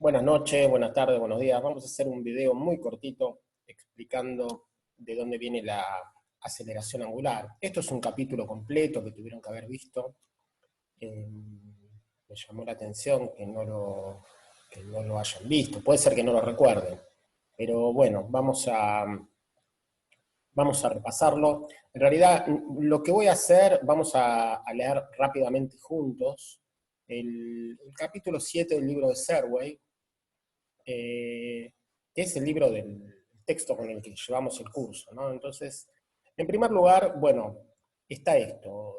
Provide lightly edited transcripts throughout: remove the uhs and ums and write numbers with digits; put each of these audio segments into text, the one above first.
Buenas noches, buenas tardes, buenos días. Vamos a hacer un video muy cortito explicando de dónde viene la aceleración angular. Esto es un capítulo completo que tuvieron que haber visto. Me llamó la atención que no lo hayan visto. Puede ser que no lo recuerden. Pero bueno, vamos a repasarlo. En realidad, lo que voy a hacer, vamos a leer rápidamente juntos el capítulo 7 del libro de Serway, que es el libro del texto con el que llevamos el curso, ¿no? Entonces, en primer lugar, bueno, está esto.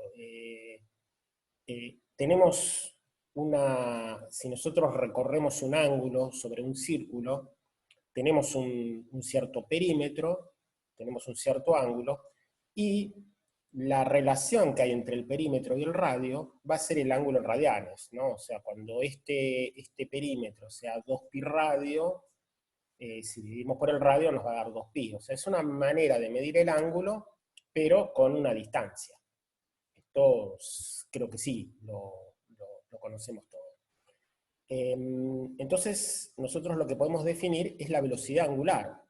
Tenemos si nosotros recorremos un ángulo sobre un círculo, tenemos un cierto perímetro, tenemos un cierto ángulo, y la relación que hay entre el perímetro y el radio va a ser el ángulo en radianes, ¿no? O sea, cuando este perímetro sea 2π radio, si dividimos por el radio nos va a dar 2π. O sea, es una manera de medir el ángulo, pero con una distancia. Esto creo que sí, lo conocemos todos. Entonces, nosotros lo que podemos definir es la velocidad angular.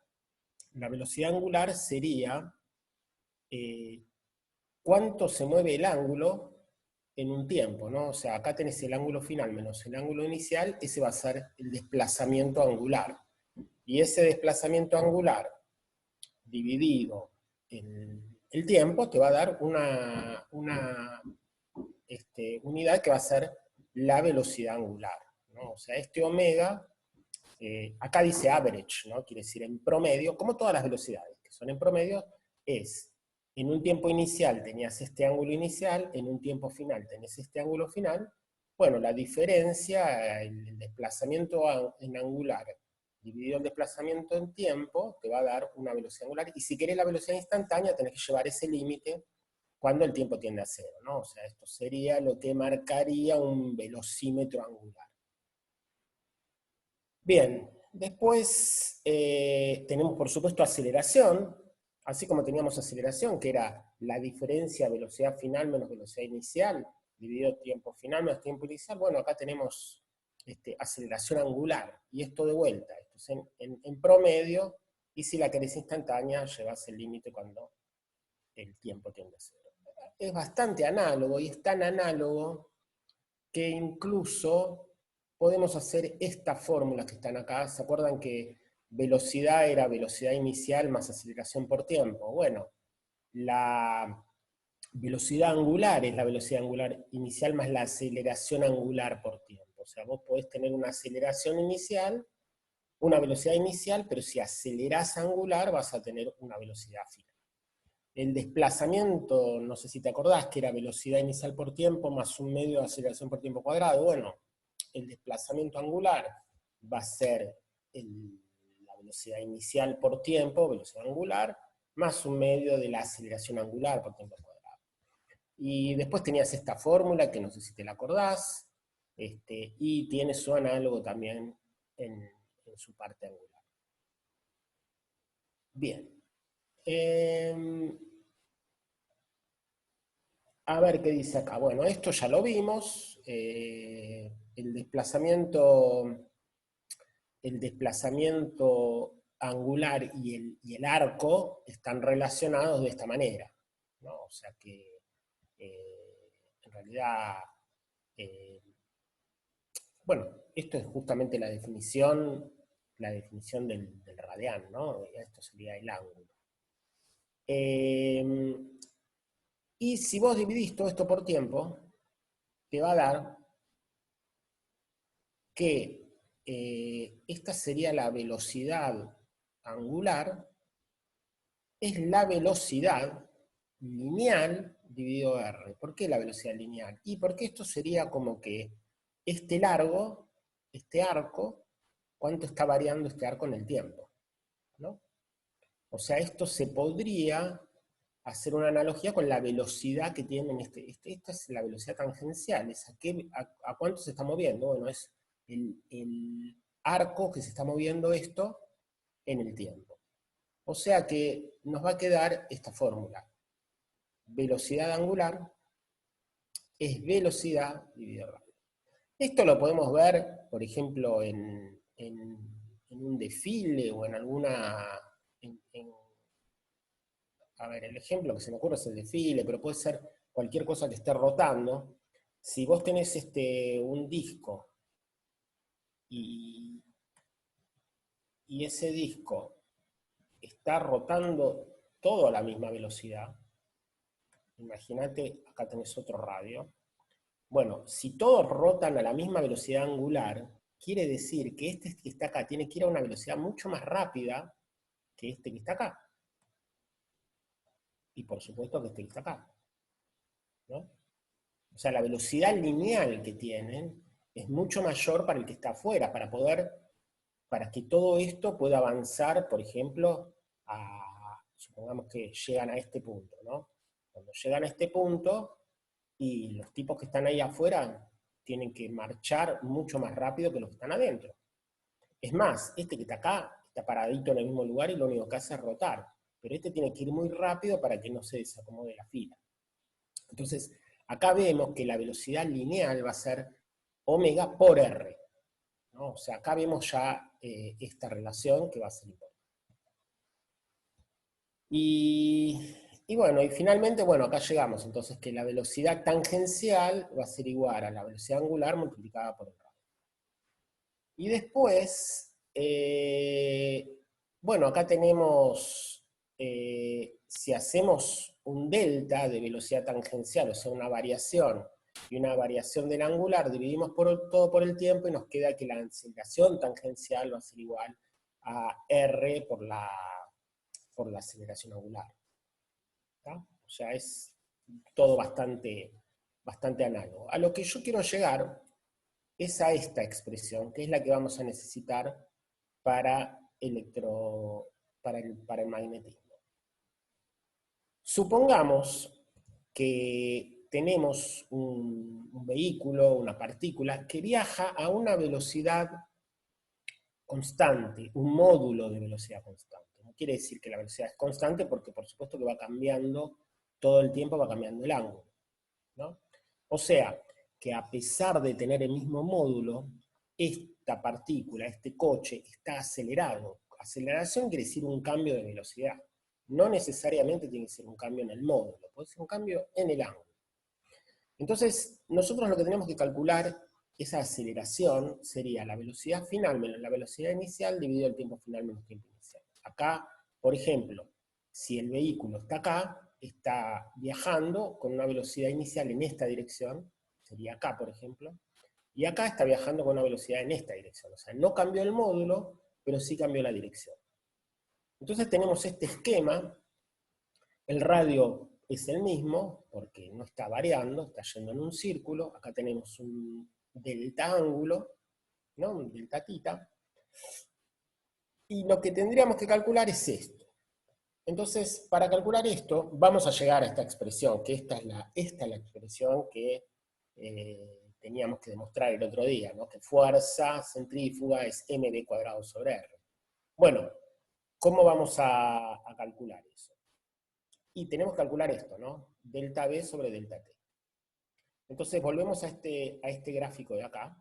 La velocidad angular sería cuánto se mueve el ángulo en un tiempo, ¿no? O sea, acá tenés el ángulo final menos el ángulo inicial, ese va a ser el desplazamiento angular. Y ese desplazamiento angular dividido en el tiempo te va a dar una unidad que va a ser la velocidad angular, ¿no? O sea, este omega, acá dice average, ¿no? Quiere decir en promedio, como todas las velocidades que son en promedio, es en un tiempo inicial tenías este ángulo inicial, en un tiempo final tenés este ángulo final. Bueno, la diferencia, el desplazamiento en angular dividido el desplazamiento en tiempo, te va a dar una velocidad angular, y si querés la velocidad instantánea tenés que llevar ese límite cuando el tiempo tiende a cero, ¿no? O sea, esto sería lo que marcaría un velocímetro angular. Bien, después tenemos por supuesto aceleración, así como teníamos aceleración, que era la diferencia velocidad final menos velocidad inicial, dividido tiempo final menos tiempo inicial. Bueno, acá tenemos aceleración angular, y esto de vuelta, esto es en promedio, y si la querés instantánea, llevas el límite cuando el tiempo tiende a cero. Es bastante análogo, y es tan análogo que incluso podemos hacer esta fórmula que están acá. ¿Se acuerdan que velocidad era velocidad inicial más aceleración por tiempo? Bueno, la velocidad angular es la velocidad angular inicial más la aceleración angular por tiempo. O sea, vos podés tener una aceleración inicial, una velocidad inicial, pero si acelerás angular vas a tener una velocidad final. El desplazamiento, no sé si te acordás, que era velocidad inicial por tiempo más un medio de aceleración por tiempo cuadrado. Bueno, el desplazamiento angular va a ser la velocidad inicial por tiempo, velocidad angular, más un medio de la aceleración angular por tiempo cuadrado. Y después tenías esta fórmula, que no sé si te la acordás, y tiene su análogo también en su parte angular. Bien. A ver qué dice acá. Bueno, esto ya lo vimos. El desplazamiento angular y el arco están relacionados de esta manera, ¿no? O sea que en realidad, bueno, esto es justamente la definición del radián, ¿no? Esto sería el ángulo. Y si vos dividís todo esto por tiempo, te va a dar que esta sería la velocidad angular, es la velocidad lineal dividido R. ¿Por qué la velocidad lineal? Y porque esto sería como que este largo, este arco, cuánto está variando este arco en el tiempo, ¿no? O sea, esto se podría hacer una analogía con la velocidad que tienen esta es la velocidad tangencial, es a cuánto se está moviendo. Bueno, es el arco que se está moviendo esto en el tiempo. O sea que nos va a quedar esta fórmula. Velocidad angular es velocidad dividido radio. Esto lo podemos ver, por ejemplo, en en un desfile o en alguna... a ver, el ejemplo que se me ocurre es el desfile, pero puede ser cualquier cosa que esté rotando. Si vos tenés un disco y ese disco está rotando todo a la misma velocidad, imagínate, acá tenés otro radio. Bueno, si todos rotan a la misma velocidad angular, quiere decir que este que está acá tiene que ir a una velocidad mucho más rápida que este que está acá. Y por supuesto que este que está acá, ¿no? O sea, la velocidad lineal que tienen es mucho mayor para el que está afuera, para que todo esto pueda avanzar, por ejemplo, supongamos que llegan a este punto, ¿no? Cuando llegan a este punto, y los tipos que están ahí afuera tienen que marchar mucho más rápido que los que están adentro. Es más, este que está acá está paradito en el mismo lugar y lo único que hace es rotar, pero este tiene que ir muy rápido para que no se desacomode la fila. Entonces, acá vemos que la velocidad lineal va a ser omega por R, ¿no? O sea, acá vemos ya esta relación que va a ser importante. Y bueno, y finalmente, bueno, acá llegamos, entonces que la velocidad tangencial va a ser igual a la velocidad angular multiplicada por el radio. Y después, bueno, acá tenemos, si hacemos un delta de velocidad tangencial, o sea, una variación, y una variación del angular, dividimos todo por el tiempo y nos queda que la aceleración tangencial va a ser igual a R por la aceleración angular. ¿Tá? O sea, es todo bastante análogo. A lo que yo quiero llegar es a esta expresión, que es la que vamos a necesitar para para el magnetismo. Supongamos que tenemos un vehículo, una partícula, que viaja a una velocidad constante, un módulo de velocidad constante. No quiere decir que la velocidad es constante porque por supuesto que va cambiando, todo el tiempo va cambiando el ángulo, ¿no? O sea, que a pesar de tener el mismo módulo, esta partícula, este coche, está acelerado. Aceleración quiere decir un cambio de velocidad. No necesariamente tiene que ser un cambio en el módulo, puede ser un cambio en el ángulo. Entonces, nosotros lo que tenemos que calcular, esa aceleración, sería la velocidad final menos la velocidad inicial dividido el tiempo final menos tiempo inicial. Acá, por ejemplo, si el vehículo está acá, está viajando con una velocidad inicial en esta dirección, sería acá, por ejemplo, y acá está viajando con una velocidad en esta dirección. O sea, no cambió el módulo, pero sí cambió la dirección. Entonces tenemos este esquema, el radio es el mismo, porque no está variando, está yendo en un círculo, acá tenemos un delta ángulo, ¿no? Un delta tita, y lo que tendríamos que calcular es esto. Entonces, para calcular esto, vamos a llegar a esta expresión, que esta es la expresión que teníamos que demostrar el otro día, ¿no? Que fuerza centrífuga es mv cuadrado sobre r. Bueno, ¿cómo vamos a calcular eso? Y tenemos que calcular esto, ¿no? Delta B sobre delta T. Entonces volvemos a este gráfico de acá.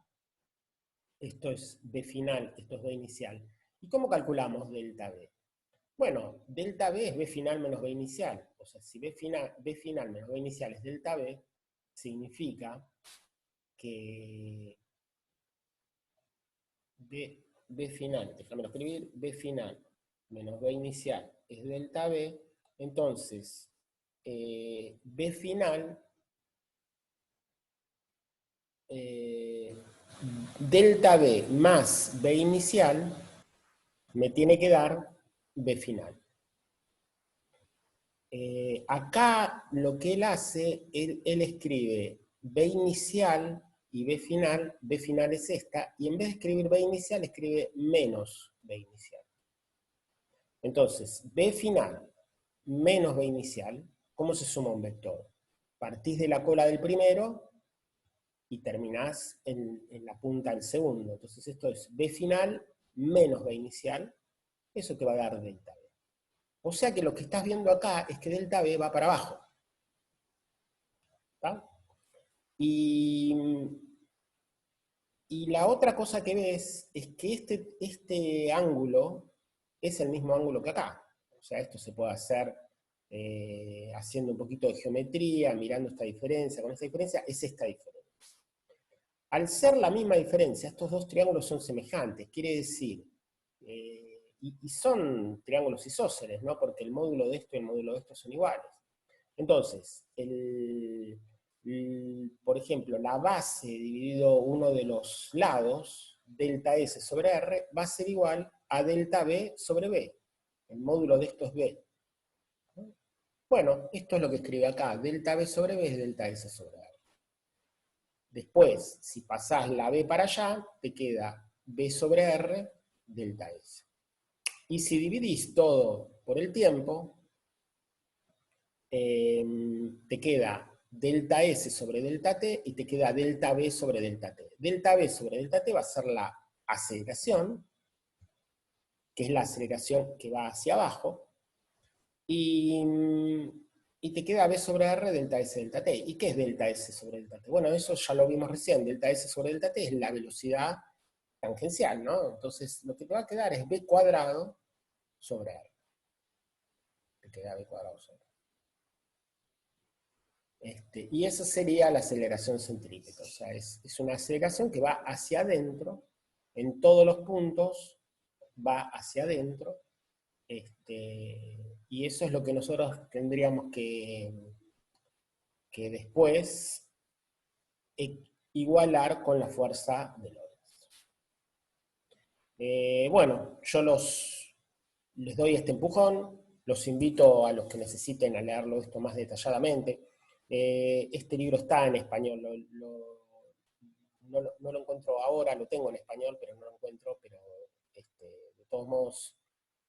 Esto es B final, esto es B inicial. ¿Y cómo calculamos delta B? Bueno, delta B es B final menos B inicial. O sea, si B final menos B inicial es delta B, significa que B final, déjame escribir, B final menos B inicial es delta B, entonces B final, delta B más B inicial me tiene que dar B final. Acá lo que él hace, él escribe B inicial y B final es esta, y en vez de escribir B inicial, escribe menos B inicial. Entonces, B final menos B inicial, ¿cómo se suma un vector? Partís de la cola del primero y terminás en la punta del segundo. Entonces esto es B final menos B inicial, eso te va a dar delta B. O sea que lo que estás viendo acá es que delta B va para abajo. ¿Está? Y Y la otra cosa que ves es que este ángulo es el mismo ángulo que acá. O sea, esto se puede hacer haciendo un poquito de geometría, mirando esta diferencia, con esta diferencia, es esta diferencia. Al ser la misma diferencia, estos dos triángulos son semejantes, quiere decir, y son triángulos isósceles, ¿no? Porque el módulo de esto y el módulo de esto son iguales. Entonces, por ejemplo, la base dividido uno de los lados, delta S sobre R, va a ser igual a delta B sobre B. El módulo de esto es B. Bueno, esto es lo que escribe acá. Delta B sobre B es delta S sobre R. Después, si pasás la B para allá, te queda B sobre R, delta S. Y si dividís todo por el tiempo, te queda delta S sobre delta T y te queda delta B sobre delta T. Delta B sobre delta T va a ser la aceleración, que es la aceleración que va hacia abajo, y te queda B sobre R delta S delta T. ¿Y qué es delta S sobre delta T? Bueno, eso ya lo vimos recién. Delta S sobre delta T es la velocidad tangencial, ¿no? Entonces, lo que te va a quedar es B cuadrado sobre R. Te queda B cuadrado sobre R. Y esa sería la aceleración centrípeta. O sea, es una aceleración que va hacia adentro, en todos los puntos, va hacia adentro, y eso es lo que nosotros tendríamos que después igualar con la fuerza de Lorentz. Bueno, yo les doy este empujón, los invito a los que necesiten a leerlo esto más detalladamente. Este libro está en español, no lo encuentro ahora, lo tengo en español, pero no lo encuentro, pero de todos modos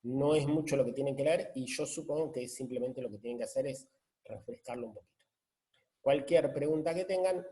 no es mucho lo que tienen que leer, y yo supongo que simplemente lo que tienen que hacer es refrescarlo un poquito. Cualquier pregunta que tengan,